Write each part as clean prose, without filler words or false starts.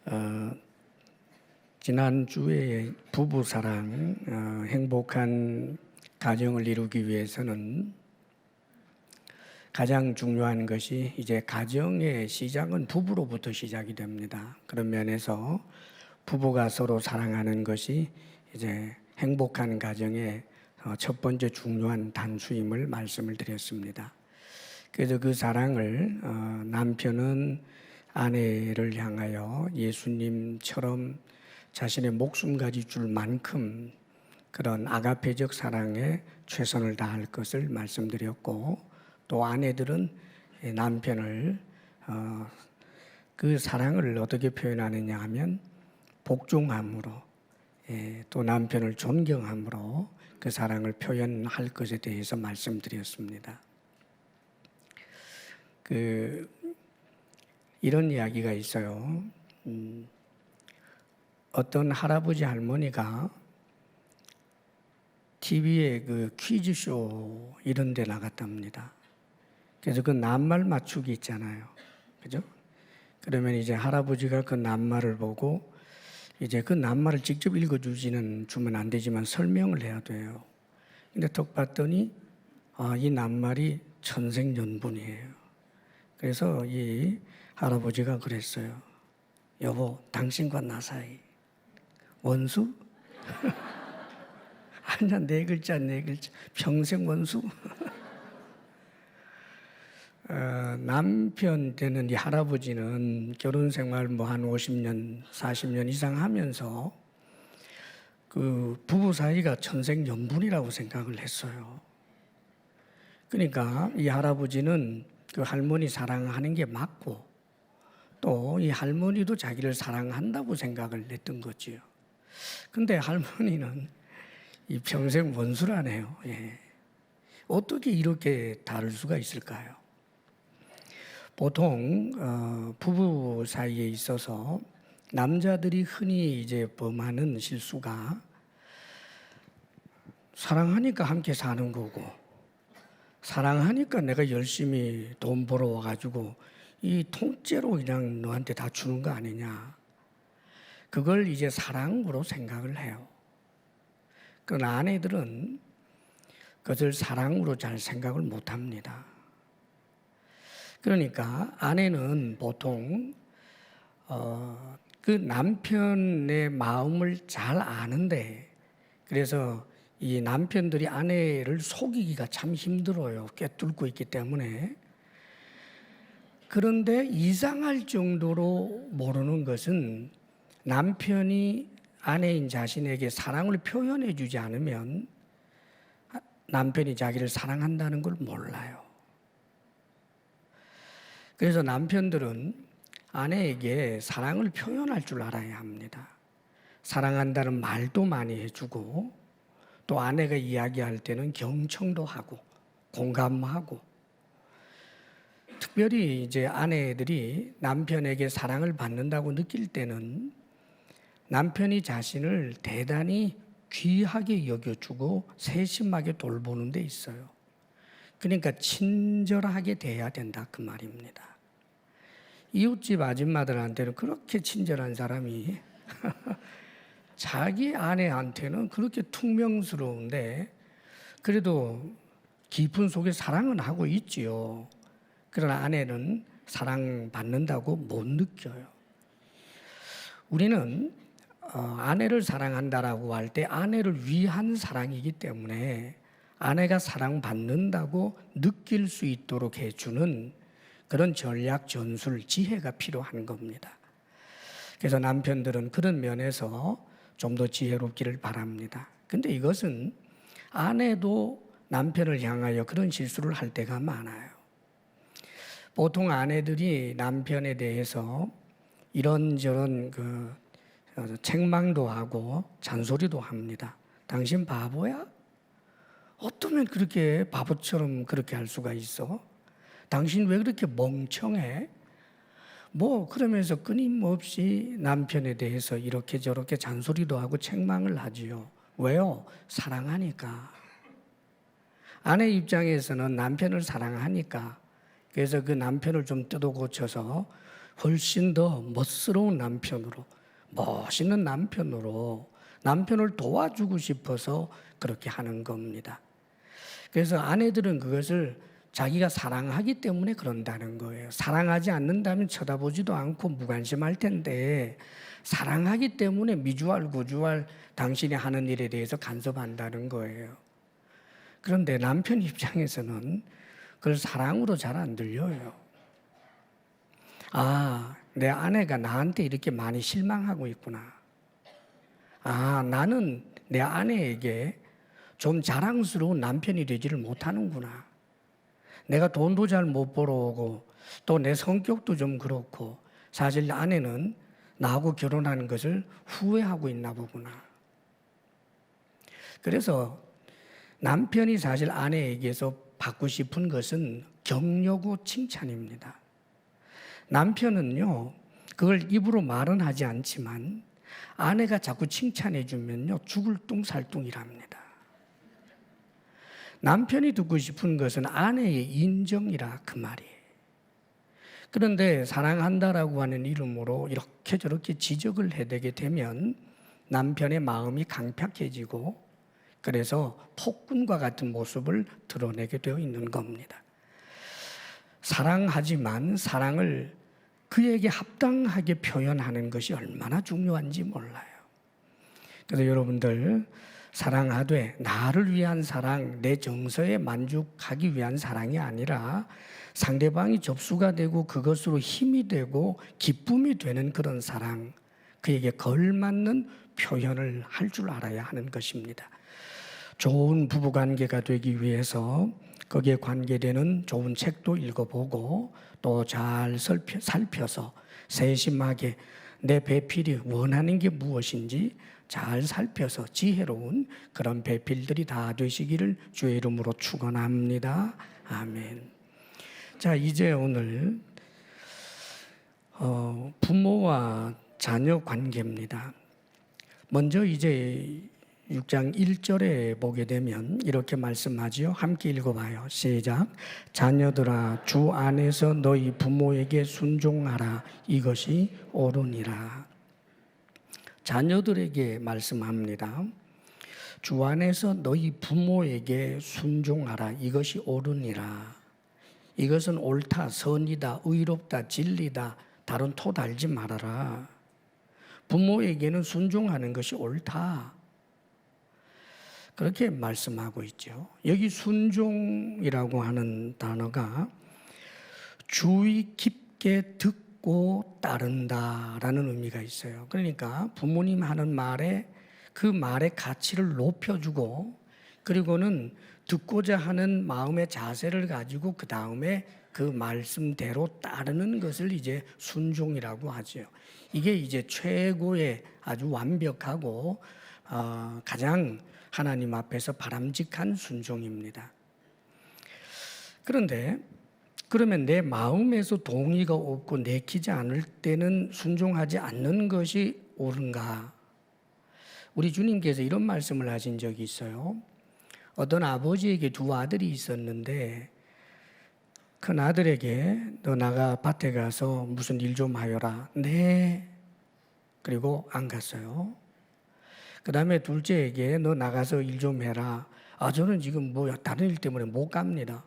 어, 지난주에 부부사랑, 행복한 가정을 이루기 위해서는 가장 중요한 것이 이제 가정의 시작은 부부로부터 시작이 됩니다. 그런 면에서 부부가 서로 사랑하는 것이 이제 행복한 가정의 첫 번째 중요한 단수임을 말씀을 드렸습니다. 그래서 그 사랑을 남편은 아내를 향하여 예수님처럼 자신의 목숨까지 줄 만큼 그런 아가페적 사랑에 최선을 다할 것을 말씀드렸고, 또 아내들은 남편을 그 사랑을 어떻게 표현하느냐 하면 복종함으로, 또 남편을 존경함으로 그 사랑을 표현할 것에 대해서 말씀드렸습니다. 이런 이야기가 있어요. 어떤 할아버지 할머니가 TV에 그 퀴즈쇼 이런 데 나갔답니다. 그래서 그 낱말 맞추기 있잖아요. 그죠? 그러면 이제 할아버지가 그 낱말을 보고 이제 그 낱말을 직접 주면 안 되지만 설명을 해야 돼요. 근데 톡 봤더니 이 낱말이 천생연분이에요. 그래서 이 할아버지가 그랬어요. 여보, 당신과 나 사이 원수? 아니야, 네 글자. 평생 원수? 남편 되는 이 할아버지는 결혼 생활 한 50년, 40년 이상 하면서 그 부부 사이가 천생연분이라고 생각을 했어요. 그러니까 이 할아버지는 그 할머니 사랑하는 게 맞고, 또 이 할머니도 자기를 사랑한다고 생각을 했던 거지요. 근데 할머니는 이 평생 원수라네요. 어떻게 이렇게 다를 수가 있을까요? 보통 부부 사이에 있어서 남자들이 흔히 이제 범하는 실수가 사랑하니까 함께 사는 거고, 사랑하니까 내가 열심히 돈 벌어 와가지고 이 통째로 그냥 너한테 다 주는 거 아니냐. 그걸 이제 사랑으로 생각을 해요. 그러나 아내들은 그것을 사랑으로 잘 생각을 못 합니다. 그러니까 아내는 보통 그 남편의 마음을 잘 아는데, 그래서 이 남편들이 아내를 속이기가 참 힘들어요. 꿰뚫고 있기 때문에. 그런데 이상할 정도로 모르는 것은 남편이 아내인 자신에게 사랑을 표현해 주지 않으면 남편이 자기를 사랑한다는 걸 몰라요. 그래서 남편들은 아내에게 사랑을 표현할 줄 알아야 합니다. 사랑한다는 말도 많이 해주고, 또 아내가 이야기할 때는 경청도 하고 공감하고, 특별히 이제 아내들이 남편에게 사랑을 받는다고 느낄 때는 남편이 자신을 대단히 귀하게 여겨주고 세심하게 돌보는 데 있어요. 그러니까 친절하게 대해야 된다, 그 말입니다. 이웃집 아줌마들한테는 그렇게 친절한 사람이 자기 아내한테는 그렇게 퉁명스러운데 그래도 깊은 속에 사랑은 하고 있지요. 그러나 아내는 사랑받는다고 못 느껴요. 우리는 아내를 사랑한다라고 할 때 아내를 위한 사랑이기 때문에 아내가 사랑받는다고 느낄 수 있도록 해주는 그런 전략, 전술, 지혜가 필요한 겁니다. 그래서 남편들은 그런 면에서 좀 더 지혜롭기를 바랍니다. 근데 이것은 아내도 남편을 향하여 그런 실수를 할 때가 많아요. 보통 아내들이 남편에 대해서 이런저런 책망도 하고 잔소리도 합니다. 당신 바보야? 어쩌면 그렇게 바보처럼 그렇게 할 수가 있어? 당신 왜 그렇게 멍청해? 그러면서 끊임없이 남편에 대해서 이렇게 저렇게 잔소리도 하고 책망을 하지요. 왜요? 사랑하니까. 아내 입장에서는 남편을 사랑하니까, 그래서 그 남편을 좀 뜯어 고쳐서 훨씬 더 멋스러운 남편으로, 멋있는 남편으로 남편을 도와주고 싶어서 그렇게 하는 겁니다. 그래서 아내들은 그것을 자기가 사랑하기 때문에 그런다는 거예요. 사랑하지 않는다면 쳐다보지도 않고 무관심할 텐데, 사랑하기 때문에 미주알 고주알 당신이 하는 일에 대해서 간섭한다는 거예요. 그런데 남편 입장에서는 그걸 사랑으로 잘 안 들려요. 아, 내 아내가 나한테 이렇게 많이 실망하고 있구나. 아, 나는 내 아내에게 좀 자랑스러운 남편이 되지를 못하는구나. 내가 돈도 잘 못 벌어오고 또 내 성격도 좀 그렇고 사실 아내는 나하고 결혼하는 것을 후회하고 있나 보구나. 그래서 남편이 사실 아내에게서 받고 싶은 것은 격려고 칭찬입니다. 남편은요, 그걸 입으로 말은 하지 않지만 아내가 자꾸 칭찬해 주면요, 죽을 뚱살뚱이랍니다. 남편이 듣고 싶은 것은 아내의 인정이라 그 말이에요. 그런데 사랑한다라고 하는 이름으로 이렇게 저렇게 지적을 해대게 되면 남편의 마음이 강팍해지고 그래서 폭군과 같은 모습을 드러내게 되어 있는 겁니다. 사랑하지만 사랑을 그에게 합당하게 표현하는 것이 얼마나 중요한지 몰라요. 그래서 여러분들 사랑하되 나를 위한 사랑, 내 정서에 만족하기 위한 사랑이 아니라 상대방이 접수가 되고 그것으로 힘이 되고 기쁨이 되는 그런 사랑, 그에게 걸맞는 표현을 할 줄 알아야 하는 것입니다. 좋은 부부관계가 되기 위해서 거기에 관계되는 좋은 책도 읽어보고 또 잘 살펴서 세심하게 내 배필이 원하는 게 무엇인지 잘 살펴서 지혜로운 그런 배필들이 다 되시기를 주의 이름으로 축원합니다. 아멘. 자, 이제 오늘 부모와 자녀 관계입니다. 먼저 이제 6장 1절에 보게 되면 이렇게 말씀하지요. 함께 읽어봐요. 시작. 자녀들아 주 안에서 너희 부모에게 순종하라. 이것이 옳으니라. 자녀들에게 말씀합니다. 주 안에서 너희 부모에게 순종하라. 이것이 옳으니라. 이것은 옳다, 선이다, 의롭다, 진리다. 다른 토 달지 말아라. 부모에게는 순종하는 것이 옳다. 그렇게 말씀하고 있죠. 여기 순종이라고 하는 단어가 주의 깊게 듣고 따른다라는 의미가 있어요. 그러니까 부모님 하는 말에 그 말의 가치를 높여주고 그리고는 듣고자 하는 마음의 자세를 가지고 그 다음에 그 말씀대로 따르는 것을 이제 순종이라고 하죠. 이게 이제 최고의 아주 완벽하고 가장 하나님 앞에서 바람직한 순종입니다. 그런데 그러면 내 마음에서 동의가 없고 내키지 않을 때는 순종하지 않는 것이 옳은가? 우리 주님께서 이런 말씀을 하신 적이 있어요. 어떤 아버지에게 두 아들이 있었는데 큰 아들에게 너 나가 밭에 가서 무슨 일 좀 하여라. 네. 그리고 안 갔어요. 그 다음에 둘째에게 너 나가서 일 좀 해라. 아, 저는 지금 다른 일 때문에 못 갑니다.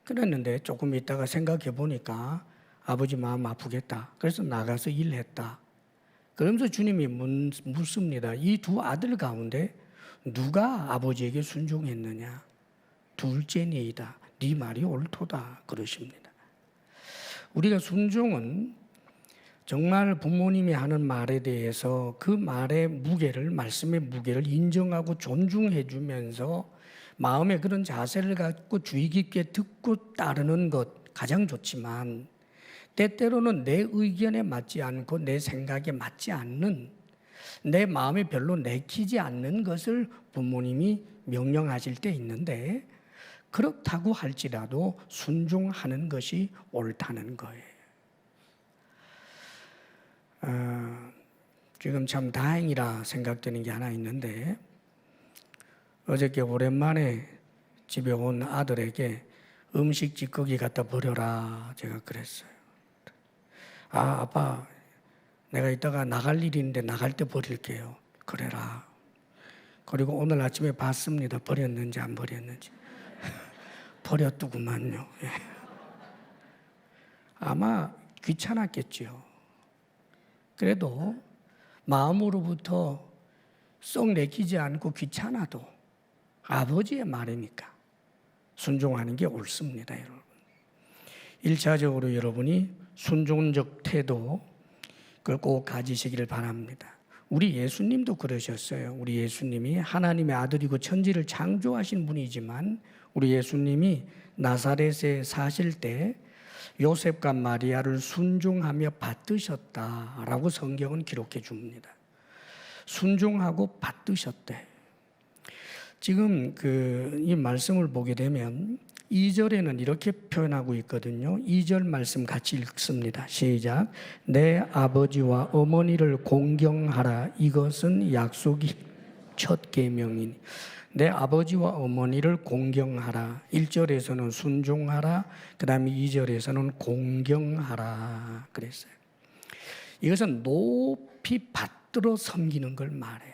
그랬는데 조금 있다가 생각해 보니까 아버지 마음 아프겠다. 그래서 나가서 일했다. 그러면서 주님이 묻습니다. 이 두 아들 가운데 누가 아버지에게 순종했느냐? 둘째니이다. 네 말이 옳도다. 그러십니다. 우리가 순종은 정말 부모님이 하는 말에 대해서 그 말의 무게를, 말씀의 무게를 인정하고 존중해 주면서 마음에 그런 자세를 갖고 주의 깊게 듣고 따르는 것 가장 좋지만 때때로는 내 의견에 맞지 않고 내 생각에 맞지 않는 내 마음에 별로 내키지 않는 것을 부모님이 명령하실 때 있는데 그렇다고 할지라도 순종하는 것이 옳다는 거예요. 지금 참 다행이라 생각되는 게 하나 있는데 어저께 오랜만에 집에 온 아들에게 음식 찌꺼기 갖다 버려라 제가 그랬어요. 아빠, 내가 이따가 나갈 일이 있는데 나갈 때 버릴게요. 그래라. 그리고 오늘 아침에 봤습니다. 버렸는지 안 버렸는지. 버렸더구만요. 예. 아마 귀찮았겠지요. 그래도 마음으로부터 썩 내키지 않고 귀찮아도 아버지의 말이니까 순종하는 게 옳습니다, 여러분. 1차적으로 여러분이 순종적 태도 그걸 꼭 가지시기를 바랍니다. 우리 예수님도 그러셨어요. 우리 예수님이 하나님의 아들이고 천지를 창조하신 분이지만 우리 예수님이 나사렛에 사실 때 요셉과 마리아를 순종하며 받드셨다라고 성경은 기록해 줍니다. 순종하고 받드셨대. 지금 이 말씀을 보게 되면 2절에는 이렇게 표현하고 있거든요. 2절 말씀 같이 읽습니다. 시작. 내 아버지와 어머니를 공경하라. 이것은 약속이 첫 계명이니. 내 아버지와 어머니를 공경하라. 1절에서는 순종하라. 그 다음에 2절에서는 공경하라 그랬어요. 이것은 높이 받들어 섬기는 걸 말해요.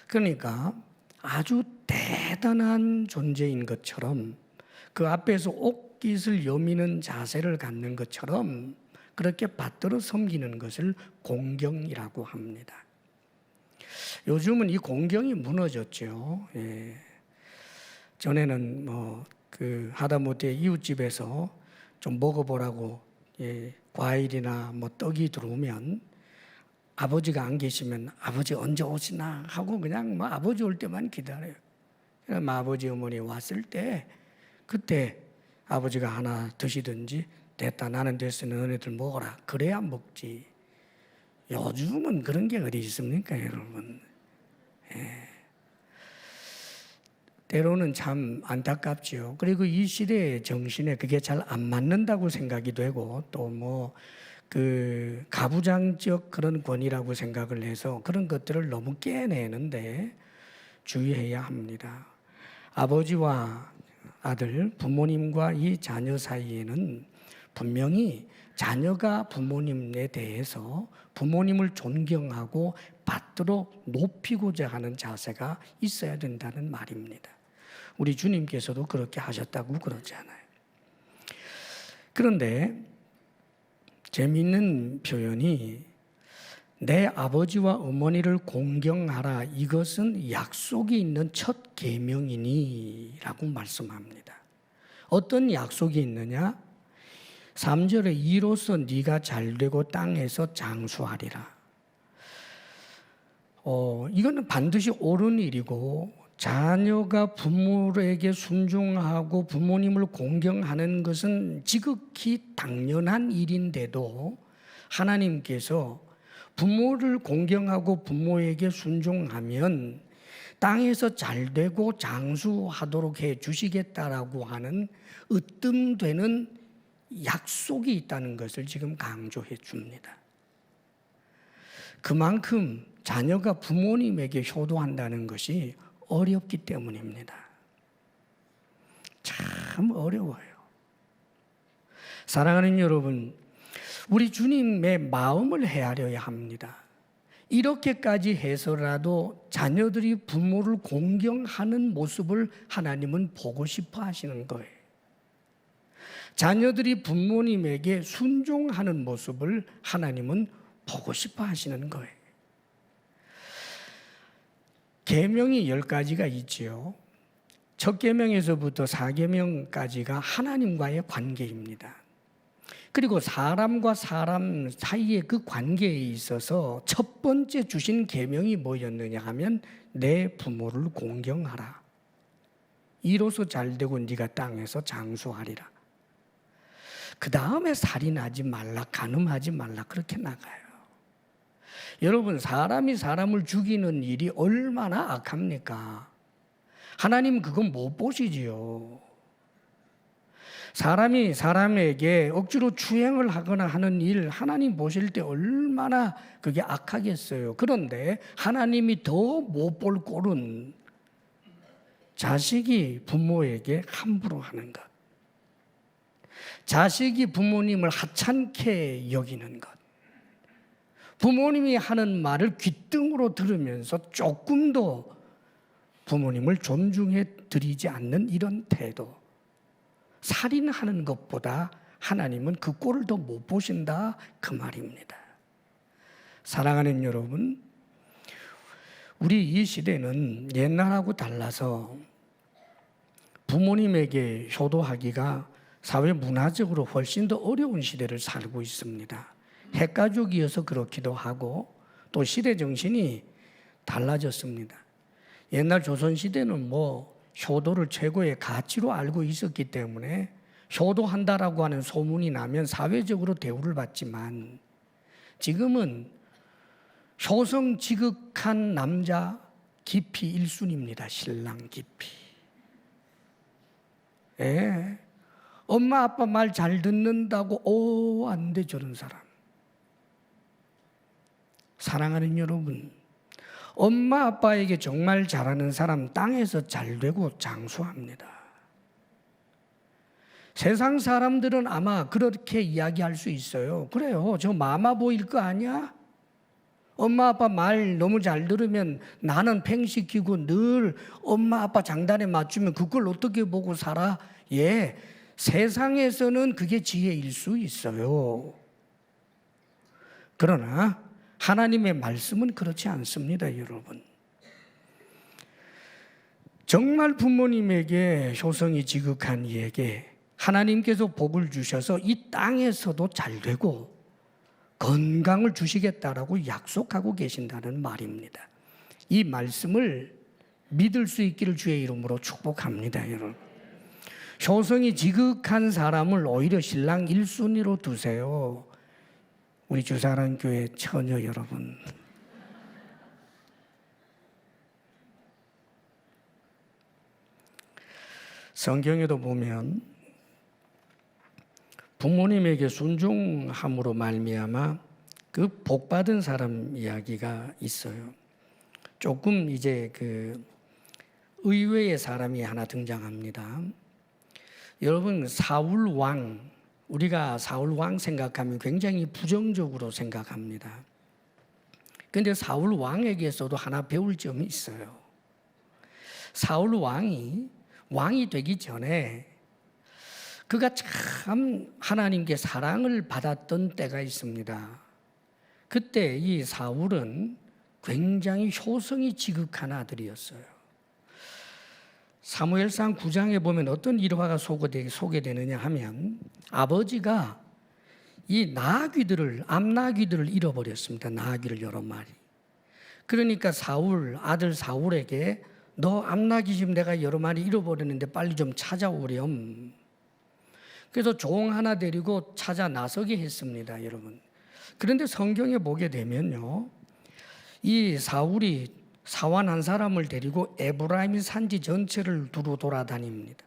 그러니까 아주 대단한 존재인 것처럼 그 앞에서 옥깃을 여미는 자세를 갖는 것처럼 그렇게 받들어 섬기는 것을 공경이라고 합니다. 요즘은 이 공경이 무너졌죠. 예. 전에는 하다못해 이웃집에서 좀 먹어보라고 과일이나 떡이 들어오면 아버지가 안 계시면 아버지 언제 오시나 하고 그냥 아버지 올 때만 기다려요. 그럼 아버지 어머니 왔을 때 그때 아버지가 하나 드시든지 됐다 나는 됐으니 너네들 먹어라 그래야 먹지. 요즘은 그런 게 어디 있습니까, 여러분? 예. 때로는 참 안타깝지요. 그리고 이 시대의 정신에 그게 잘 안 맞는다고 생각이 되고 또 가부장적 그런 권위라고 생각을 해서 그런 것들을 너무 깨내는데 주의해야 합니다. 아버지와 아들, 부모님과 이 자녀 사이에는 분명히 자녀가 부모님에 대해서 부모님을 존경하고 받들어 높이고자 하는 자세가 있어야 된다는 말입니다. 우리 주님께서도 그렇게 하셨다고 그러잖아요. 그런데 재미있는 표현이 내 아버지와 어머니를 공경하라. 이것은 약속이 있는 첫 계명이니 라고 말씀합니다. 어떤 약속이 있느냐? 3절에 이로써 네가 잘되고 땅에서 장수하리라. 이거는 반드시 옳은 일이고 자녀가 부모에게 순종하고 부모님을 공경하는 것은 지극히 당연한 일인데도 하나님께서 부모를 공경하고 부모에게 순종하면 땅에서 잘되고 장수하도록 해 주시겠다라고 하는 으뜸되는 약속이 있다는 것을 지금 강조해 줍니다. 그만큼 자녀가 부모님에게 효도한다는 것이 어렵기 때문입니다. 참 어려워요. 사랑하는 여러분, 우리 주님의 마음을 헤아려야 합니다. 이렇게까지 해서라도 자녀들이 부모를 공경하는 모습을 하나님은 보고 싶어 하시는 거예요. 자녀들이 부모님에게 순종하는 모습을 하나님은 보고 싶어 하시는 거예요. 계명이 10가지가 있지요. 첫 계명에서부터 4계명까지가 하나님과의 관계입니다. 그리고 사람과 사람 사이의 그 관계에 있어서 첫 번째 주신 계명이 뭐였느냐 하면 내 부모를 공경하라. 이로써 잘되고 네가 땅에서 장수하리라. 그 다음에 살인하지 말라, 간음하지 말라 그렇게 나가요. 여러분, 사람이 사람을 죽이는 일이 얼마나 악합니까? 하나님 그건 못 보시지요. 사람이 사람에게 억지로 추행을 하거나 하는 일 하나님 보실 때 얼마나 그게 악하겠어요. 그런데 하나님이 더 못 볼 꼴은 자식이 부모에게 함부로 하는 것. 자식이 부모님을 하찮게 여기는 것, 부모님이 하는 말을 귓등으로 들으면서 조금도 부모님을 존중해 드리지 않는 이런 태도, 살인하는 것보다 하나님은 그 꼴을 더 못 보신다, 그 말입니다. 사랑하는 여러분, 우리 이 시대는 옛날하고 달라서 부모님에게 효도하기가 사회 문화적으로 훨씬 더 어려운 시대를 살고 있습니다. 핵가족이어서 그렇기도 하고 또 시대 정신이 달라졌습니다. 옛날 조선시대는 효도를 최고의 가치로 알고 있었기 때문에 효도한다라고 하는 소문이 나면 사회적으로 대우를 받지만, 지금은 효성 지극한 남자 깊이 1순위입니다. 신랑 깊이. 예. 엄마 아빠 말 잘 듣는다고 안 돼 저런 사람. 사랑하는 여러분, 엄마 아빠에게 정말 잘하는 사람 땅에서 잘 되고 장수합니다. 세상 사람들은 아마 그렇게 이야기할 수 있어요. 그래요, 저 마마보일 거 아니야? 엄마 아빠 말 너무 잘 들으면 나는 팽시키고 늘 엄마 아빠 장단에 맞추면 그걸 어떻게 보고 살아? 예, 세상에서는 그게 지혜일 수 있어요. 그러나 하나님의 말씀은 그렇지 않습니다, 여러분. 정말 부모님에게 효성이 지극한 이에게 하나님께서 복을 주셔서 이 땅에서도 잘 되고 건강을 주시겠다라고 약속하고 계신다는 말입니다. 이 말씀을 믿을 수 있기를 주의 이름으로 축복합니다, 여러분. 효성이 지극한 사람을 오히려 신랑 1순위로 두세요. 우리 주사랑교회 처녀 여러분. 성경에도 보면 부모님에게 순종함으로 말미암아 그 복받은 사람 이야기가 있어요. 조금 이제 그 의외의 사람이 하나 등장합니다. 여러분, 사울 왕, 우리가 사울 왕 생각하면 굉장히 부정적으로 생각합니다. 그런데 사울 왕에게서도 하나 배울 점이 있어요. 사울 왕이 되기 전에 그가 참 하나님께 사랑을 받았던 때가 있습니다. 그때 이 사울은 굉장히 효성이 지극한 아들이었어요. 사무엘상 9장에 보면 어떤 일화가 소개되느냐 하면, 아버지가 이 암나귀들을 잃어버렸습니다. 나귀를 여러 마리. 그러니까 아들 사울에게 너 암나귀 지금 내가 여러 마리 잃어버렸는데 빨리 좀 찾아오렴. 그래서 종 하나 데리고 찾아 나서게 했습니다, 여러분. 그런데 성경에 보게 되면요, 이 사울이 사환 한 사람을 데리고 에브라임 산지 전체를 두루 돌아다닙니다.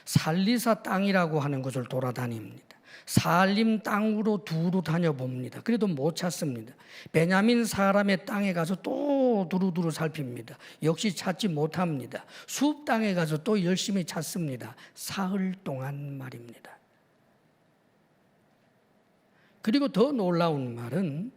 살리사 땅이라고 하는 곳을 돌아다닙니다. 살림 땅으로 두루 다녀봅니다. 그래도 못 찾습니다. 베냐민 사람의 땅에 가서 또 두루두루 살핍니다. 역시 찾지 못합니다. 숲 땅에 가서 또 열심히 찾습니다. 사흘 동안 말입니다. 그리고 더 놀라운 말은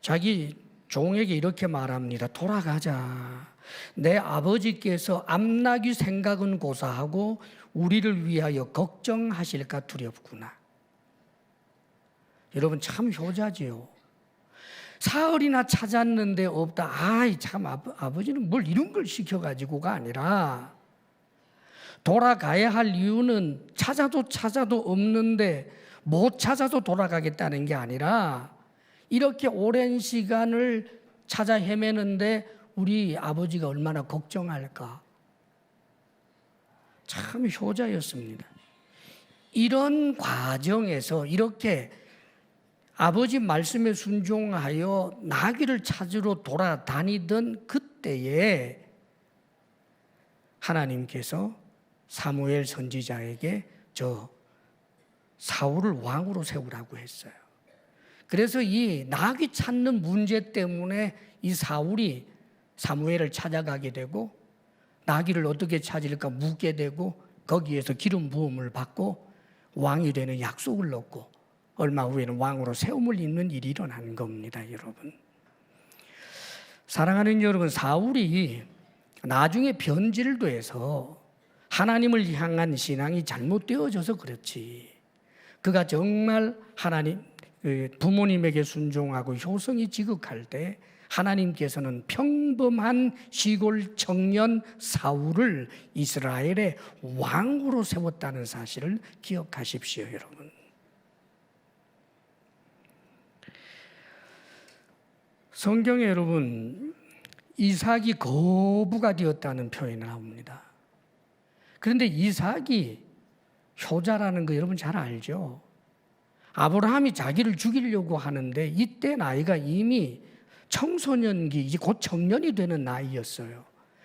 자기 종에게 이렇게 말합니다. 돌아가자. 내 아버지께서 암나귀 생각은 고사하고 우리를 위하여 걱정하실까 두렵구나. 여러분, 참 효자지요. 사흘이나 찾았는데 없다. 참 아버지는 뭘 이런 걸 시켜가지고가 아니라, 돌아가야 할 이유는 찾아도 없는데 못 찾아서 돌아가겠다는 게 아니라, 이렇게 오랜 시간을 찾아 헤매는데 우리 아버지가 얼마나 걱정할까. 참 효자였습니다. 이런 과정에서 이렇게 아버지 말씀에 순종하여 나귀를 찾으러 돌아다니던 그때에 하나님께서 사무엘 선지자에게 저 사울을 왕으로 세우라고 했어요. 그래서 이 나귀 찾는 문제 때문에 이 사울이 사무엘을 찾아가게 되고, 나귀를 어떻게 찾을까 묻게 되고, 거기에서 기름 부음을 받고 왕이 되는 약속을 얻고 얼마 후에는 왕으로 세움을 입는 일이 일어난 겁니다, 여러분. 사랑하는 여러분, 사울이 나중에 변질도 해서 하나님을 향한 신앙이 잘못되어져서 그렇지, 그가 정말 하나님, 부모님에게 순종하고 효성이 지극할 때 하나님께서는 평범한 시골 청년 사울을 이스라엘의 왕으로 세웠다는 사실을 기억하십시오, 여러분. 성경에 여러분, 이삭이 거부가 되었다는 표현이 나옵니다. 그런데 이삭이 효자라는 거 여러분 잘 알죠? 아브라함이 자기를 죽이려고 하는데 이때 나이가 이미 청소년기, 이제 곧 청년이 되는 나이였어요.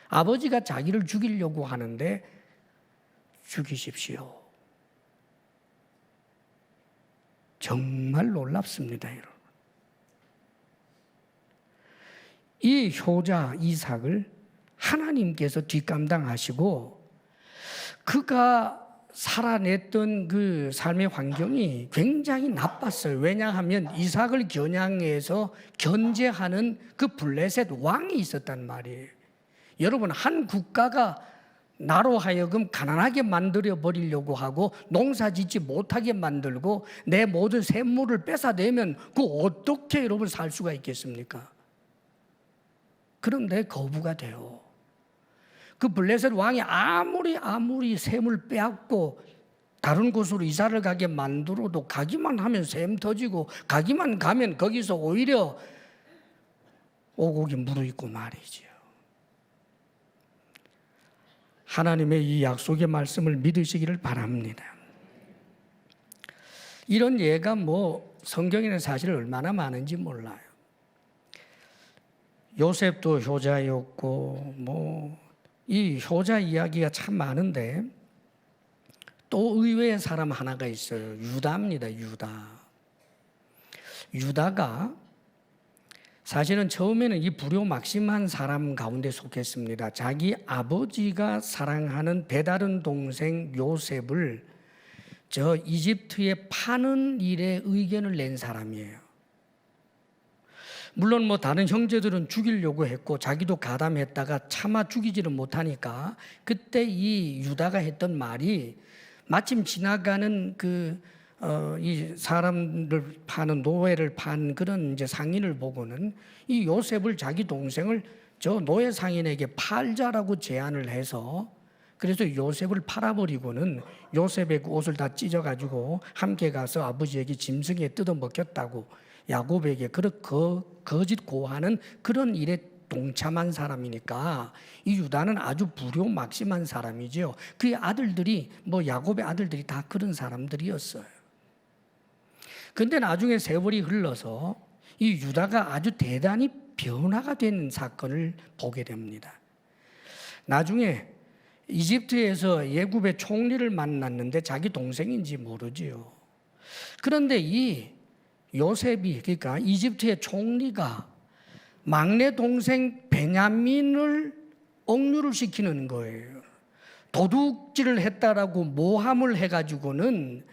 아버지가 자기를 죽이려고 하는데 죽이십시오. 정말 놀랍습니다, 여러분. 이 효자 이삭을 하나님께서 뒷감당하시고 그가 살아냈던 그 삶의 환경이 굉장히 나빴어요. 왜냐하면 이삭을 겨냥해서 견제하는 그 블레셋 왕이 있었단 말이에요. 여러분, 한 국가가 나로 하여금 가난하게 만들어 버리려고 하고 농사 짓지 못하게 만들고 내 모든 샘물을 뺏어내면 그 어떻게 여러분 살 수가 있겠습니까? 그런데 거부가 돼요. 그 블레셋 왕이 아무리 샘을 빼앗고 다른 곳으로 이사를 가게 만들어도 가기만 하면 샘 터지고 가기만 가면 거기서 오히려 오곡이 무르익고 말이지요. 하나님의 이 약속의 말씀을 믿으시기를 바랍니다. 이런 예가 성경에는 사실 얼마나 많은지 몰라요. 요셉도 효자였고 이 효자 이야기가 참 많은데 또 의외의 사람 하나가 있어요. 유다입니다. 유다가 사실은 처음에는 이 불효막심한 사람 가운데 속했습니다. 자기 아버지가 사랑하는 배다른 동생 요셉을 저 이집트에 파는 일에 의견을 낸 사람이에요. 물론 다른 형제들은 죽이려고 했고 자기도 가담했다가 차마 죽이지를 못하니까 그때 이 유다가 했던 말이 마침 지나가는 이 사람들 파는 노예를 판 그런 이제 상인을 보고는 이 요셉을 자기 동생을 저 노예 상인에게 팔자라고 제안을 해서 그래서 요셉을 팔아버리고는 요셉의 그 옷을 다 찢어가지고 함께 가서 아버지에게 짐승에 뜯어먹혔다고 야곱에게 거짓 고하는 그런 일에 동참한 사람이니까 이 유다는 아주 불효막심한 사람이죠. 그의 아들들이 야곱의 아들들이 다 그런 사람들이었어요. 그런데 나중에 세월이 흘러서 이 유다가 아주 대단히 변화가 된 사건을 보게 됩니다. 나중에 이집트에서 애굽의 총리를 만났는데 자기 동생인지 모르지요. 그런데 이 요셉이, 그러니까 이집트의 총리가 막내 동생 베냐민을 억류를 시키는 거예요. 도둑질을 했다라고 모함을 해가지고는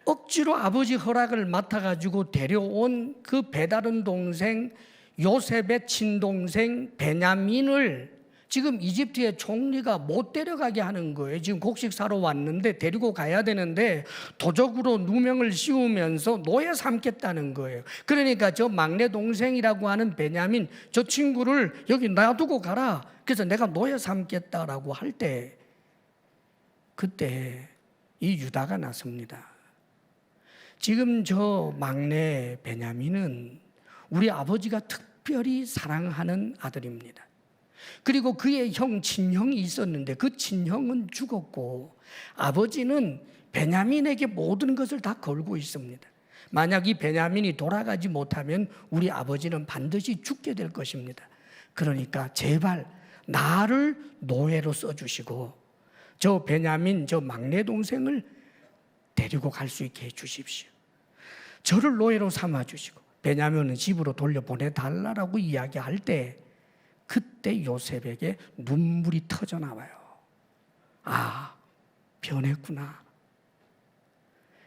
억지로 아버지 허락을 맡아가지고 데려온 그 배다른 동생 요셉의 친동생 베냐민을 지금 이집트의 총리가 못 데려가게 하는 거예요. 지금 곡식 사러 왔는데 데리고 가야 되는데 도적으로 누명을 씌우면서 노예 삼겠다는 거예요. 그러니까 저 막내 동생이라고 하는 베냐민 저 친구를 여기 놔두고 가라. 그래서 내가 노예 삼겠다라고 할 때 그때 이 유다가 나섭니다. 지금 저 막내 베냐민은 우리 아버지가 특별히 사랑하는 아들입니다. 그리고 그의 친형이 있었는데 그 친형은 죽었고 아버지는 베냐민에게 모든 것을 다 걸고 있습니다. 만약 이 베냐민이 돌아가지 못하면 우리 아버지는 반드시 죽게 될 것입니다. 그러니까 제발 나를 노예로 써주시고 저 베냐민 저 막내 동생을 데리고 갈 수 있게 해주십시오. 저를 노예로 삼아주시고 베냐민은 집으로 돌려보내달라고 이야기할 때 그때 요셉에게 눈물이 터져 나와요. 아, 변했구나.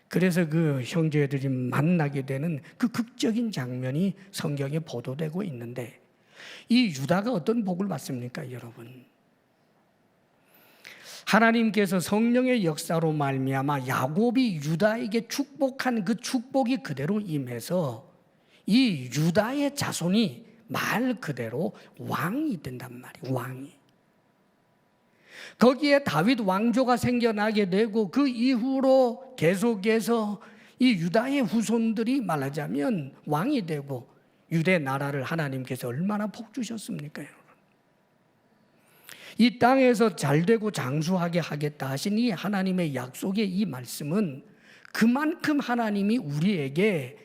그래서 그 형제들이 만나게 되는 그 극적인 장면이 성경에 보도되고 있는데, 이 유다가 어떤 복을 받습니까, 여러분? 하나님께서 성령의 역사로 말미암아 야곱이 유다에게 축복한 그 축복이 그대로 임해서 이 유다의 자손이 말 그대로 왕이 된단 말이에요. 왕이. 거기에 다윗 왕조가 생겨나게 되고 그 이후로 계속해서 이 유다의 후손들이 말하자면 왕이 되고 유대 나라를 하나님께서 얼마나 복 주셨습니까, 여러분? 이 땅에서 잘되고 장수하게 하겠다 하신 이 하나님의 약속의 이 말씀은 그만큼 하나님이 우리에게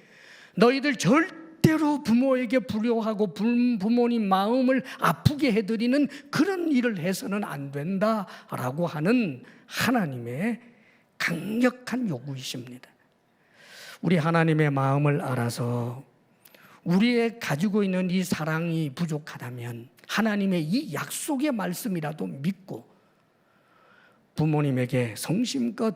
너희들 절대로 부모에게 불효하고 부모님 마음을 아프게 해드리는 그런 일을 해서는 안 된다라고 하는 하나님의 강력한 요구이십니다. 우리 하나님의 마음을 알아서 우리의 가지고 있는 이 사랑이 부족하다면 하나님의 이 약속의 말씀이라도 믿고 부모님에게 성심껏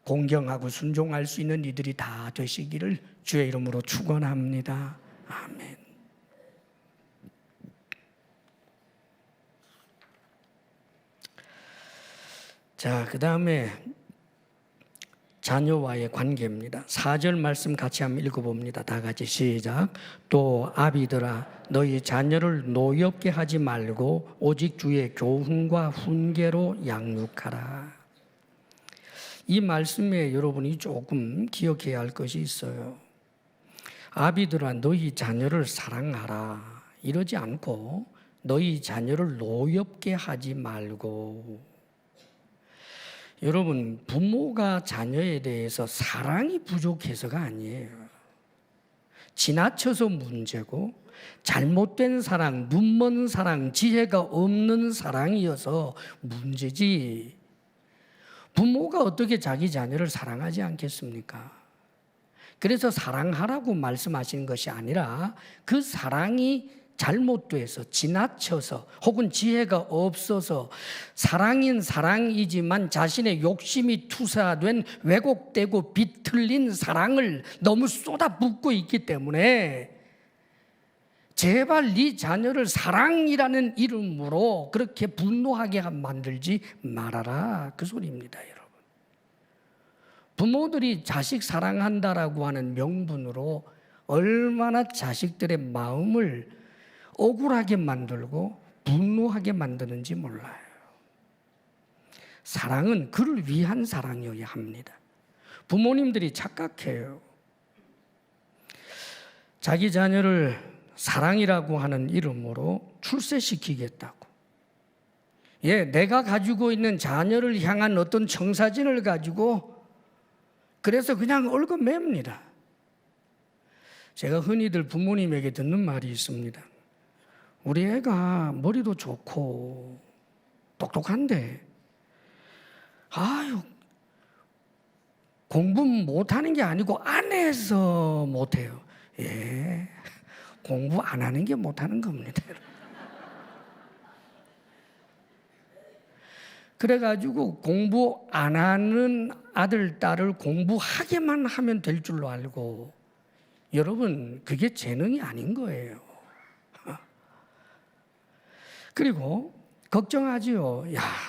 공경하고 순종할 수 있는 이들이 다 되시기를 주의 이름으로 축원합니다. 아멘. 자, 그 다음에 자녀와의 관계입니다. 4절 말씀 같이 한번 읽어봅니다. 다 같이 시작. 또 아비들아 너희 자녀를 노엽게 하지 말고 오직 주의 교훈과 훈계로 양육하라. 이 말씀에 여러분이 조금 기억해야 할 것이 있어요. 아비들아 너희 자녀를 사랑하라 이러지 않고 너희 자녀를 노엽게 하지 말고. 여러분, 부모가 자녀에 대해서 사랑이 부족해서가 아니에요. 지나쳐서 문제고 잘못된 사랑, 눈먼 사랑, 지혜가 없는 사랑이어서 문제지, 부모가 어떻게 자기 자녀를 사랑하지 않겠습니까? 그래서 사랑하라고 말씀하시는 것이 아니라 그 사랑이 잘못돼서 지나쳐서 혹은 지혜가 없어서 사랑인 사랑이지만 자신의 욕심이 투사된 왜곡되고 비틀린 사랑을 너무 쏟아붓고 있기 때문에 제발 네 자녀를 사랑이라는 이름으로 그렇게 분노하게 만들지 말아라, 그 소리입니다, 여러분. 부모들이 자식 사랑한다라고 하는 명분으로 얼마나 자식들의 마음을 억울하게 만들고 분노하게 만드는지 몰라요. 사랑은 그를 위한 사랑이어야 합니다. 부모님들이 착각해요. 자기 자녀를 사랑이라고 하는 이름으로 출세시키겠다고. 내가 가지고 있는 자녀를 향한 어떤 청사진을 가지고 그래서 그냥 얽어맵니다. 제가 흔히들 부모님에게 듣는 말이 있습니다. 우리 애가 머리도 좋고 똑똑한데 공부 못하는 게 아니고 안 해서 못해요. 공부 안 하는 게 못하는 겁니다. 그래가지고 공부 안 하는 아들, 딸을 공부하게만 하면 될 줄로 알고, 여러분, 그게 재능이 아닌 거예요. 그리고 걱정하지요.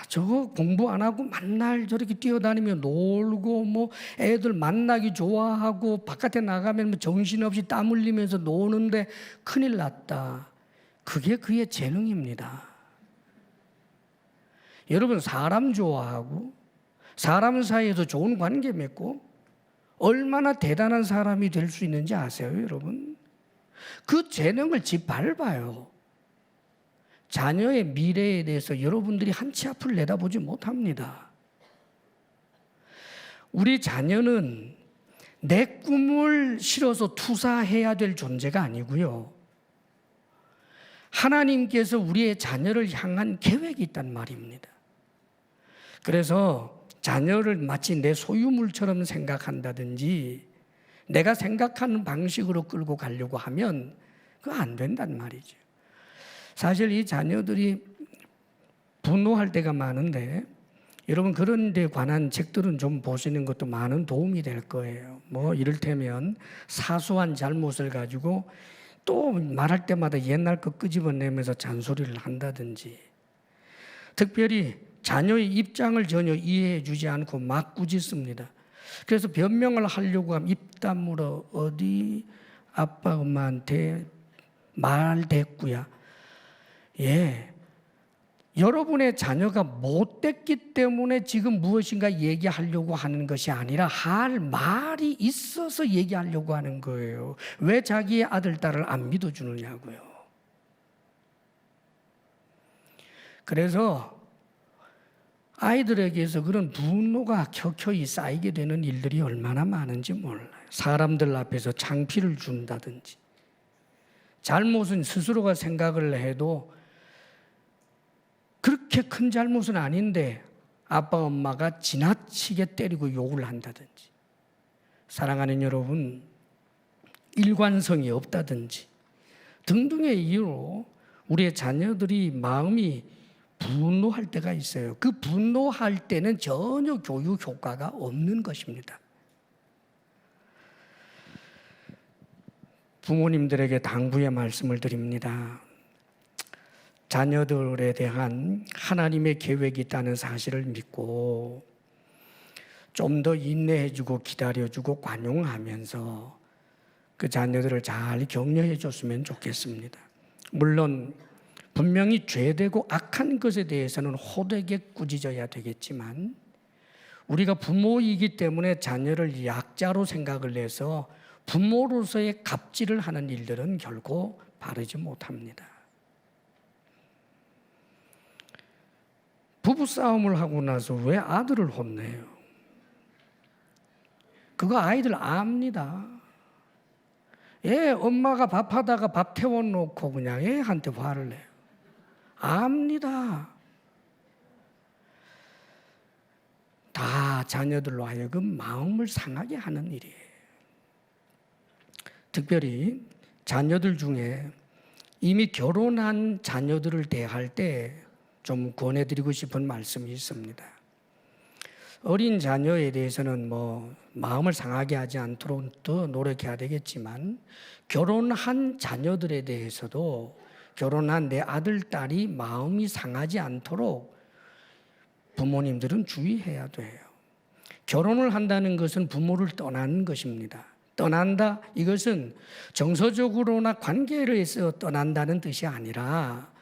저거 공부 안 하고 맨날 저렇게 뛰어다니며 놀고 애들 만나기 좋아하고 바깥에 나가면 정신없이 땀 흘리면서 노는데 큰일 났다. 그게 그의 재능입니다. 여러분, 사람 좋아하고 사람 사이에서 좋은 관계 맺고 얼마나 대단한 사람이 될 수 있는지 아세요, 여러분? 그 재능을 짓밟아요. 자녀의 미래에 대해서 여러분들이 한 치 앞을 내다보지 못합니다. 우리 자녀는 내 꿈을 실어서 투사해야 될 존재가 아니고요. 하나님께서 우리의 자녀를 향한 계획이 있단 말입니다. 그래서 자녀를 마치 내 소유물처럼 생각한다든지 내가 생각하는 방식으로 끌고 가려고 하면 그거 안 된단 말이죠. 사실 이 자녀들이 분노할 때가 많은데 여러분 그런 데 관한 책들은 좀 보시는 것도 많은 도움이 될 거예요. 뭐 이를테면 사소한 잘못을 가지고 또 말할 때마다 옛날 거 끄집어내면서 잔소리를 한다든지, 특별히 자녀의 입장을 전혀 이해해 주지 않고 막 꾸짖습니다. 그래서 변명을 하려고 하면 입 다물어 어디 아빠 엄마한테 말대꾸야. 예, 여러분의 자녀가 못됐기 때문에 지금 무엇인가 얘기하려고 하는 것이 아니라 할 말이 있어서 얘기하려고 하는 거예요. 왜 자기의 아들, 딸을 안 믿어주느냐고요. 그래서 아이들에게서 그런 분노가 켜켜이 쌓이게 되는 일들이 얼마나 많은지 몰라요. 사람들 앞에서 창피를 준다든지, 잘못은 스스로가 생각을 해도 그렇게 큰 잘못은 아닌데 아빠 엄마가 지나치게 때리고 욕을 한다든지, 사랑하는 여러분, 일관성이 없다든지 등등의 이유로 우리의 자녀들이 마음이 분노할 때가 있어요. 그 분노할 때는 전혀 교육 효과가 없는 것입니다. 부모님들에게 당부의 말씀을 드립니다. 자녀들에 대한 하나님의 계획이 있다는 사실을 믿고 좀 더 인내해주고 기다려주고 관용하면서 그 자녀들을 잘 격려해 줬으면 좋겠습니다. 물론 분명히 죄되고 악한 것에 대해서는 호되게 꾸짖어야 되겠지만, 우리가 부모이기 때문에 자녀를 약자로 생각을 해서 부모로서의 갑질을 하는 일들은 결코 바르지 못합니다. 부부싸움을 하고 나서 왜 아들을 혼내요? 그거 아이들 압니다. 애 엄마가 밥하다가 밥 태워놓고 그냥 애한테 화를 내요. 압니다. 다 자녀들로 하여금 마음을 상하게 하는 일이에요. 특별히 자녀들 중에 이미 결혼한 자녀들을 대할 때 좀 권해드리고 싶은 말씀이 있습니다. 어린 자녀에 대해서는 마음을 상하게 하지 않도록 더 노력해야 되겠지만, 결혼한 자녀들에 대해서도 결혼한 내 아들, 딸이 마음이 상하지 않도록 부모님들은 주의해야 돼요. 결혼을 한다는 것은 부모를 떠나는 것입니다. 떠난다, 이것은 정서적으로나 관계를 해서 떠난다는 뜻이 아니라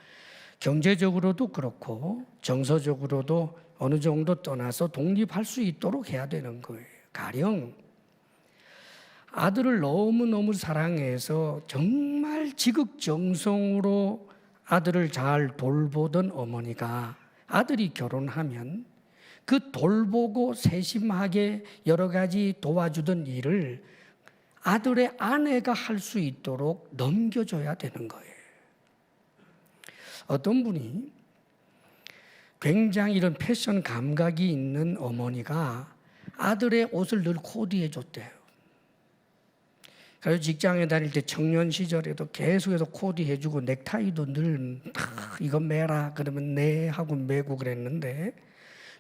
경제적으로도 그렇고 정서적으로도 어느 정도 떠나서 독립할 수 있도록 해야 되는 거예요. 가령 아들을 너무너무 사랑해서 정말 지극정성으로 아들을 잘 돌보던 어머니가 아들이 결혼하면 그 돌보고 세심하게 여러 가지 도와주던 일을 아들의 아내가 할 수 있도록 넘겨줘야 되는 거예요. 어떤 분이 굉장히 이런 패션 감각이 있는 어머니가 아들의 옷을 늘 코디해 줬대요. 그래서 직장에 다닐 때 청년 시절에도 계속해서 코디해 주고 넥타이도 늘 이거 매라 그러면 네 하고 매고 그랬는데,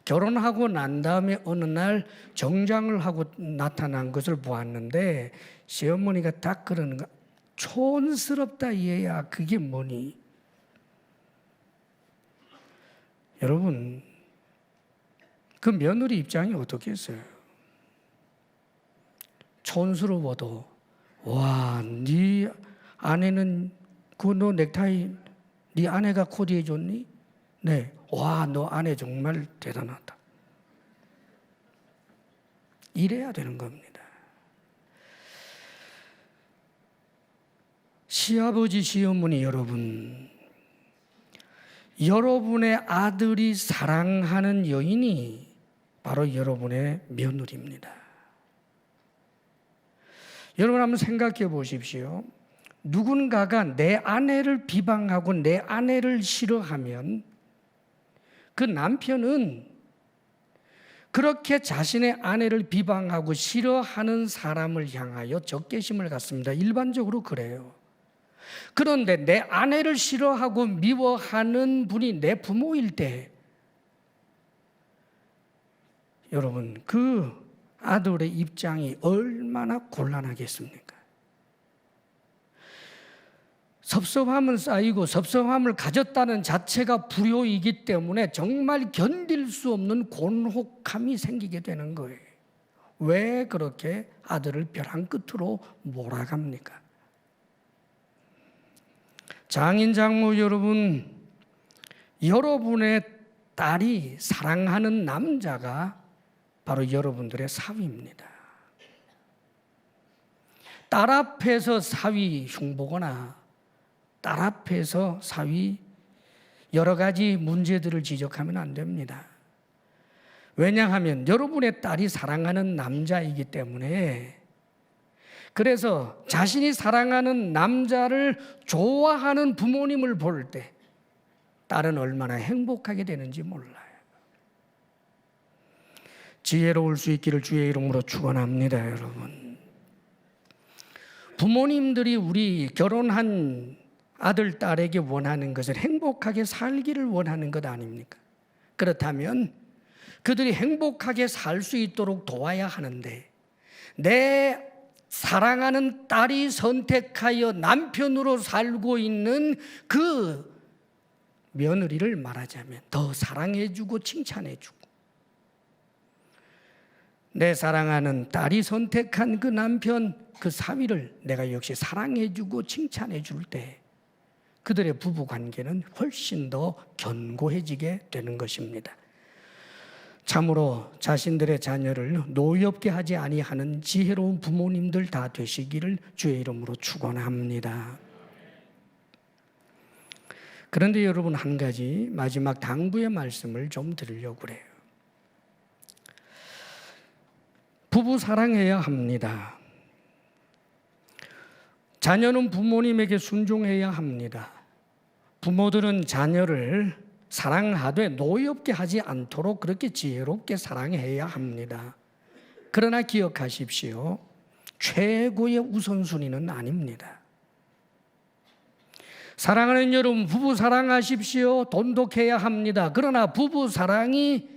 결혼하고 난 다음에 어느 날 정장을 하고 나타난 것을 보았는데 시어머니가 딱 그러는 거, 촌스럽다 얘야, 그게 뭐니? 여러분, 그 며느리 입장이 어떻겠어요? 촌스러워도 와, 네 아내는 그 너 넥타이 네 아내가 코디해 줬니? 네. 와, 너 아내 정말 대단하다. 이래야 되는 겁니다. 시아버지, 시어머니 여러분, 여러분의 아들이 사랑하는 여인이 바로 여러분의 며느리입니다. 여러분 한번 생각해 보십시오. 누군가가 내 아내를 비방하고 내 아내를 싫어하면 그 남편은 그렇게 자신의 아내를 비방하고 싫어하는 사람을 향하여 적개심을 갖습니다. 일반적으로 그래요. 그런데 내 아내를 싫어하고 미워하는 분이 내 부모일 때 여러분, 그 아들의 입장이 얼마나 곤란하겠습니까? 섭섭함은 쌓이고 섭섭함을 가졌다는 자체가 불효이기 때문에 정말 견딜 수 없는 곤혹함이 생기게 되는 거예요. 왜 그렇게 아들을 벼랑 끝으로 몰아갑니까? 장인 장모 여러분, 여러분의 딸이 사랑하는 남자가 바로 여러분들의 사위입니다. 딸 앞에서 사위 흉보거나 딸 앞에서 사위 여러 가지 문제들을 지적하면 안 됩니다. 왜냐하면 여러분의 딸이 사랑하는 남자이기 때문에, 그래서 자신이 사랑하는 남자를 좋아하는 부모님을 볼 때 딸은 얼마나 행복하게 되는지 몰라요. 지혜로울 수 있기를 주의 이름으로 축원합니다. 여러분, 부모님들이 우리 결혼한 아들, 딸에게 원하는 것을 행복하게 살기를 원하는 것 아닙니까? 그렇다면 그들이 행복하게 살 수 있도록 도와야 하는데, 내 사랑하는 딸이 선택하여 남편으로 살고 있는 그 며느리를 말하자면 더 사랑해주고 칭찬해주고, 내 사랑하는 딸이 선택한 그 남편, 그 사위를 내가 역시 사랑해주고 칭찬해줄 때 그들의 부부관계는 훨씬 더 견고해지게 되는 것입니다. 참으로 자신들의 자녀를 노엽게 하지 아니하는 지혜로운 부모님들 다 되시기를 주의 이름으로 축원합니다. 그런데 여러분, 한 가지 마지막 당부의 말씀을 좀 드리려고 그래요. 부부 사랑해야 합니다. 자녀는 부모님에게 순종해야 합니다. 부모들은 자녀를 사랑하되 노엽게 하지 않도록 그렇게 지혜롭게 사랑해야 합니다. 그러나 기억하십시오. 최고의 우선순위는 아닙니다. 사랑하는 여러분, 부부 사랑하십시오. 돈독해야 합니다. 그러나 부부 사랑이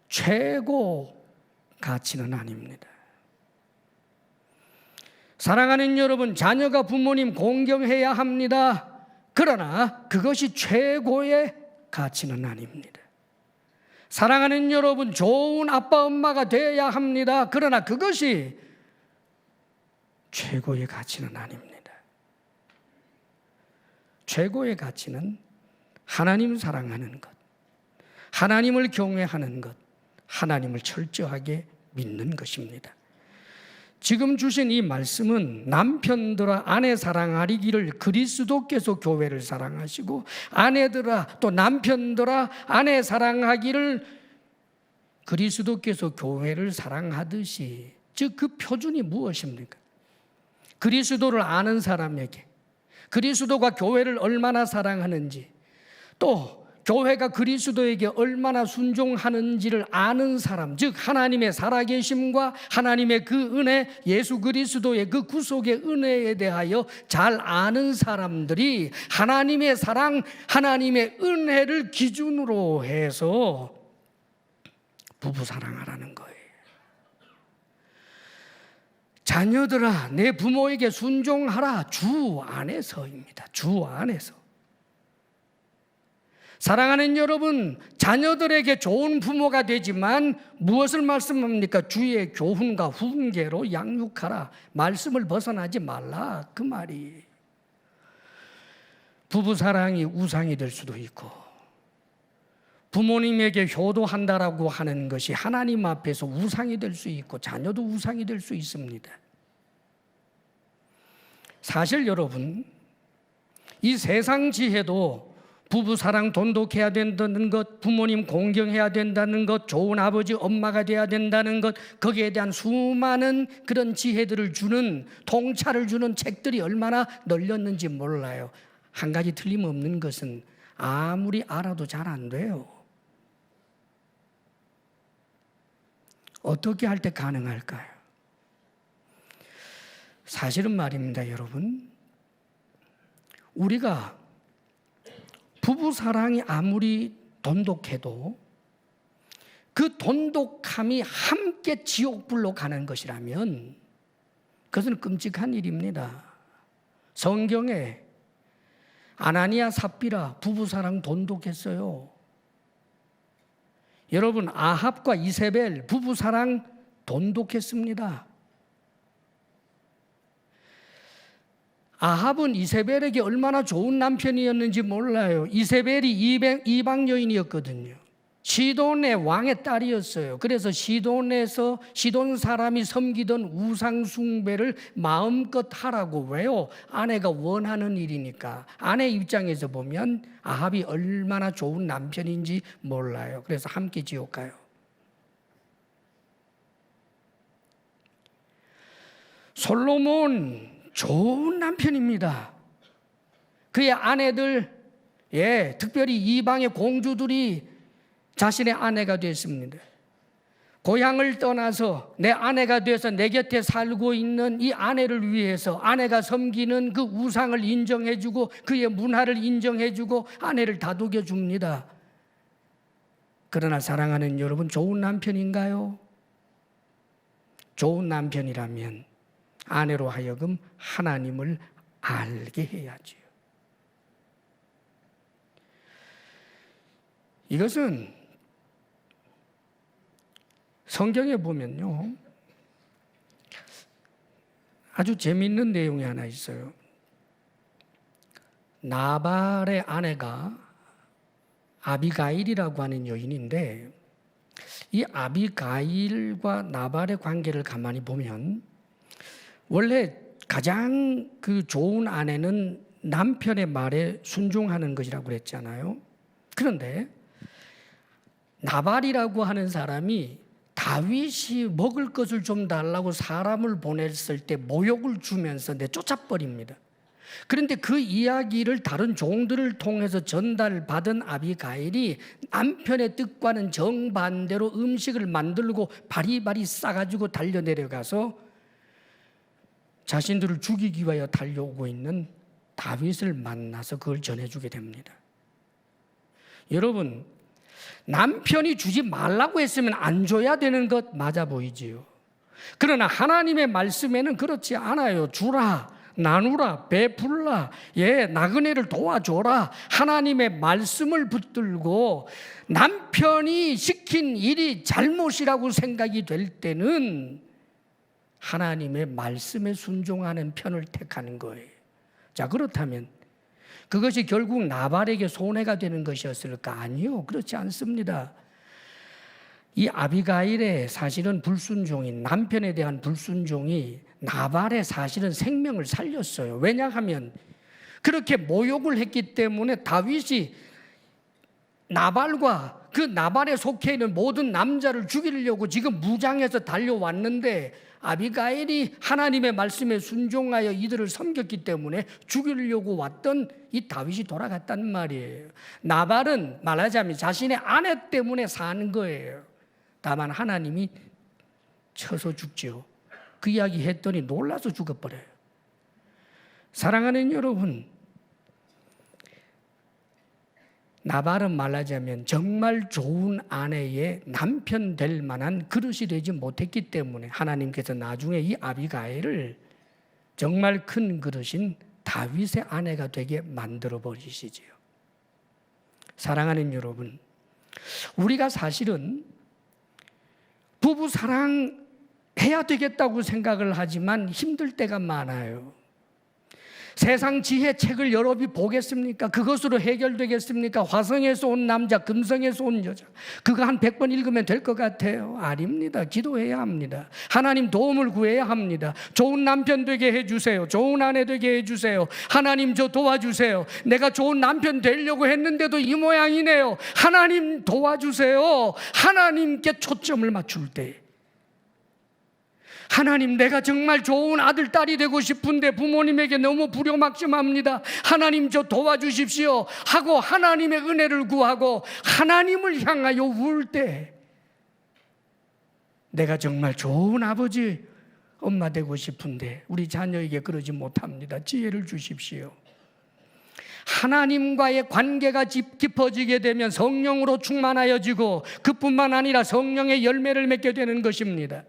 최고 가치는 아닙니다. 사랑하는 여러분, 자녀가 부모님 공경해야 합니다. 그러나 그것이 최고의 가치는 아닙니다. 사랑하는 여러분, 좋은 아빠 엄마가 되어야 합니다. 그러나 그것이 최고의 가치는 아닙니다. 최고의 가치는 하나님 사랑하는 것, 하나님을 경외하는 것, 하나님을 철저하게 믿는 것입니다. 지금 주신 이 말씀은 남편들아 아내 사랑하리기를 그리스도께서 교회를 사랑하시고, 아내들아 또 남편들아 아내 사랑하기를 그리스도께서 교회를 사랑하듯이, 즉 그 표준이 무엇입니까? 그리스도를 아는 사람에게 그리스도가 교회를 얼마나 사랑하는지, 또 교회가 그리스도에게 얼마나 순종하는지를 아는 사람, 즉 하나님의 살아계심과 하나님의 그 은혜, 예수 그리스도의 그 구속의 은혜에 대하여 잘 아는 사람들이 하나님의 사랑, 하나님의 은혜를 기준으로 해서 부부 사랑하라는 거예요. 자녀들아 내 부모에게 순종하라, 주 안에서입니다. 주 안에서. 사랑하는 여러분, 자녀들에게 좋은 부모가 되지만 무엇을 말씀합니까? 주의 교훈과 훈계로 양육하라. 말씀을 벗어나지 말라, 그 말이. 부부 사랑이 우상이 될 수도 있고, 부모님에게 효도한다라고 하는 것이 하나님 앞에서 우상이 될 수 있고, 자녀도 우상이 될 수 있습니다. 사실 여러분, 이 세상 지혜도 부부 사랑 돈독해야 된다는 것, 부모님 공경해야 된다는 것, 좋은 아버지 엄마가 돼야 된다는 것, 거기에 대한 수많은 그런 지혜들을 주는, 통찰을 주는 책들이 얼마나 널렸는지 몰라요. 한 가지 틀림없는 것은 아무리 알아도 잘 안 돼요. 어떻게 할 때 가능할까요? 사실은 말입니다, 여러분. 우리가 부부 사랑이 아무리 돈독해도 그 돈독함이 함께 지옥불로 가는 것이라면 그것은 끔찍한 일입니다. 성경에 아나니아 삽비라 부부사랑 돈독했어요. 여러분, 아합과 이세벨 부부사랑 돈독했습니다. 아합은 이세벨에게 얼마나 좋은 남편이었는지 몰라요. 이세벨이 이방 여인이었거든요. 시돈의 왕의 딸이었어요. 그래서 시돈에서 시돈 사람이 섬기던 우상 숭배를 마음껏 하라고. 왜요? 아내가 원하는 일이니까. 아내 입장에서 보면 아합이 얼마나 좋은 남편인지 몰라요. 그래서 함께 지옥 가요. 솔로몬 좋은 남편입니다. 그의 아내들, 특별히 이방의 공주들이 자신의 아내가 됐습니다. 고향을 떠나서 내 아내가 돼서 내 곁에 살고 있는 이 아내를 위해서 아내가 섬기는 그 우상을 인정해주고 그의 문화를 인정해주고 아내를 다독여 줍니다. 그러나 사랑하는 여러분, 좋은 남편인가요? 좋은 남편이라면 아내로 하여금 하나님을 알게 해야지요. 이것은 성경에 보면요, 아주 재미있는 내용이 하나 있어요. 나발의 아내가 아비가일이라고 하는 여인인데, 이 아비가일과 나발의 관계를 가만히 보면 원래 가장 그 좋은 아내는 남편의 말에 순종하는 것이라고 그랬잖아요. 그런데 나발이라고 하는 사람이 다윗이 먹을 것을 좀 달라고 사람을 보냈을 때 모욕을 주면서 내쫓아버립니다. 그런데 그 이야기를 다른 종들을 통해서 전달받은 아비가일이 남편의 뜻과는 정반대로 음식을 만들고 바리바리 싸가지고 달려내려가서 자신들을 죽이기 위하여 달려오고 있는 다윗을 만나서 그걸 전해주게 됩니다. 여러분, 남편이 주지 말라고 했으면 안 줘야 되는 것 맞아 보이지요. 그러나 하나님의 말씀에는 그렇지 않아요. 주라, 나누라, 베풀라, 나그네를 도와줘라. 하나님의 말씀을 붙들고 남편이 시킨 일이 잘못이라고 생각이 될 때는 하나님의 말씀에 순종하는 편을 택하는 거예요. 자, 그렇다면 그것이 결국 나발에게 손해가 되는 것이었을까? 아니요, 그렇지 않습니다. 이 아비가일의 사실은 불순종인 남편에 대한 불순종이 나발의 사실은 생명을 살렸어요. 왜냐하면 그렇게 모욕을 했기 때문에 다윗이 나발과 그 나발에 속해 있는 모든 남자를 죽이려고 지금 무장해서 달려왔는데 아비가일이 하나님의 말씀에 순종하여 이들을 섬겼기 때문에 죽이려고 왔던 이 다윗이 돌아갔단 말이에요. 나발은 말하자면 자신의 아내 때문에 사는 거예요. 다만 하나님이 쳐서 죽죠. 그 이야기 했더니 놀라서 죽어버려요. 사랑하는 여러분, 나발은 말하자면 정말 좋은 아내의 남편 될 만한 그릇이 되지 못했기 때문에 하나님께서 나중에 이 아비가일을 정말 큰 그릇인 다윗의 아내가 되게 만들어 버리시지요. 사랑하는 여러분, 우리가 사실은 부부 사랑해야 되겠다고 생각을 하지만 힘들 때가 많아요. 세상 지혜 책을 여러분이 보겠습니까? 그것으로 해결되겠습니까? 화성에서 온 남자, 금성에서 온 여자, 그거 한 100번 읽으면 될 것 같아요? 아닙니다. 기도해야 합니다. 하나님 도움을 구해야 합니다. 좋은 남편 되게 해주세요. 좋은 아내 되게 해주세요. 하나님 저 도와주세요. 내가 좋은 남편 되려고 했는데도 이 모양이네요. 하나님 도와주세요. 하나님께 초점을 맞출 때, 하나님, 내가 정말 좋은 아들, 딸이 되고 싶은데 부모님에게 너무 불효막심합니다. 하나님 저 도와주십시오 하고 하나님의 은혜를 구하고 하나님을 향하여 울 때, 내가 정말 좋은 아버지, 엄마 되고 싶은데 우리 자녀에게 그러지 못합니다. 지혜를 주십시오. 하나님과의 관계가 깊어지게 되면 성령으로 충만하여지고 그뿐만 아니라 성령의 열매를 맺게 되는 것입니다.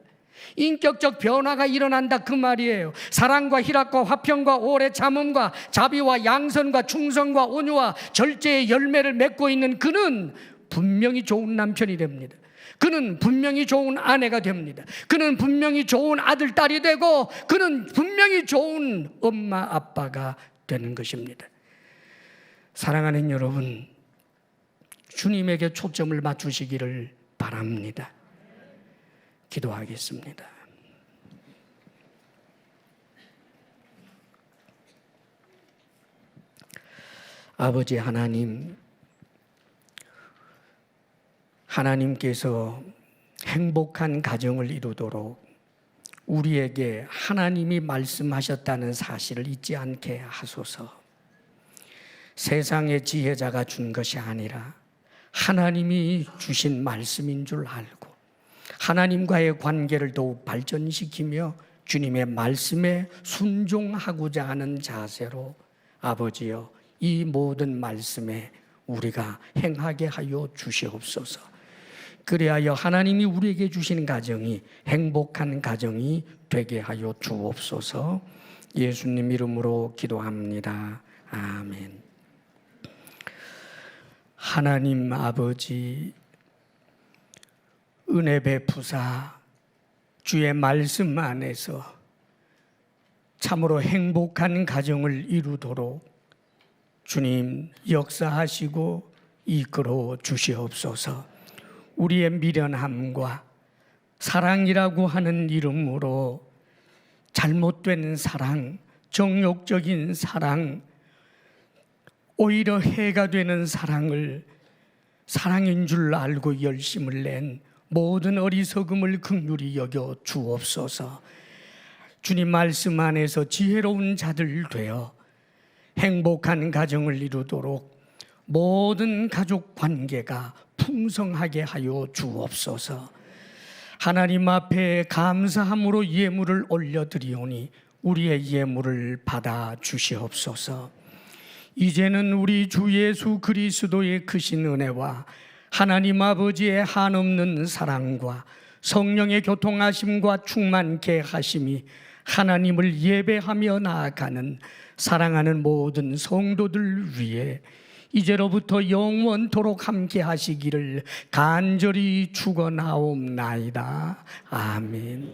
인격적 변화가 일어난다 그 말이에요. 사랑과 희락과 화평과 오래 참음과 자비와 양선과 충성과 온유와 절제의 열매를 맺고 있는 그는 분명히 좋은 남편이 됩니다. 그는 분명히 좋은 아내가 됩니다. 그는 분명히 좋은 아들, 딸이 되고 그는 분명히 좋은 엄마, 아빠가 되는 것입니다. 사랑하는 여러분, 주님에게 초점을 맞추시기를 바랍니다. 기도하겠습니다. 아버지 하나님, 하나님께서 행복한 가정을 이루도록 우리에게 하나님이 말씀하셨다는 사실을 잊지 않게 하소서. 세상의 지혜자가 준 것이 아니라 하나님이 주신 말씀인 줄 알고 하나님과의 관계를 더욱 발전시키며 주님의 말씀에 순종하고자 하는 자세로 아버지여 이 모든 말씀에 우리가 행하게 하여 주시옵소서. 그리하여 하나님이 우리에게 주시는 가정이 행복한 가정이 되게 하여 주옵소서. 예수님 이름으로 기도합니다. 아멘. 하나님 아버지, 은혜 베푸사 주의 말씀 안에서 참으로 행복한 가정을 이루도록 주님 역사하시고 이끌어 주시옵소서. 우리의 미련함과 사랑이라고 하는 이름으로 잘못된 사랑, 정욕적인 사랑, 오히려 해가 되는 사랑을 사랑인 줄 알고 열심을 낸 모든 어리석음을 긍휼히 여겨 주옵소서. 주님 말씀 안에서 지혜로운 자들 되어 행복한 가정을 이루도록 모든 가족 관계가 풍성하게 하여 주옵소서. 하나님 앞에 감사함으로 예물을 올려드리오니 우리의 예물을 받아 주시옵소서. 이제는 우리 주 예수 그리스도의 크신 은혜와 하나님 아버지의 한없는 사랑과 성령의 교통하심과 충만케 하심이 하나님을 예배하며 나아가는 사랑하는 모든 성도들 위해 이제로부터 영원토록 함께 하시기를 간절히 축원하옵나이다. 아멘.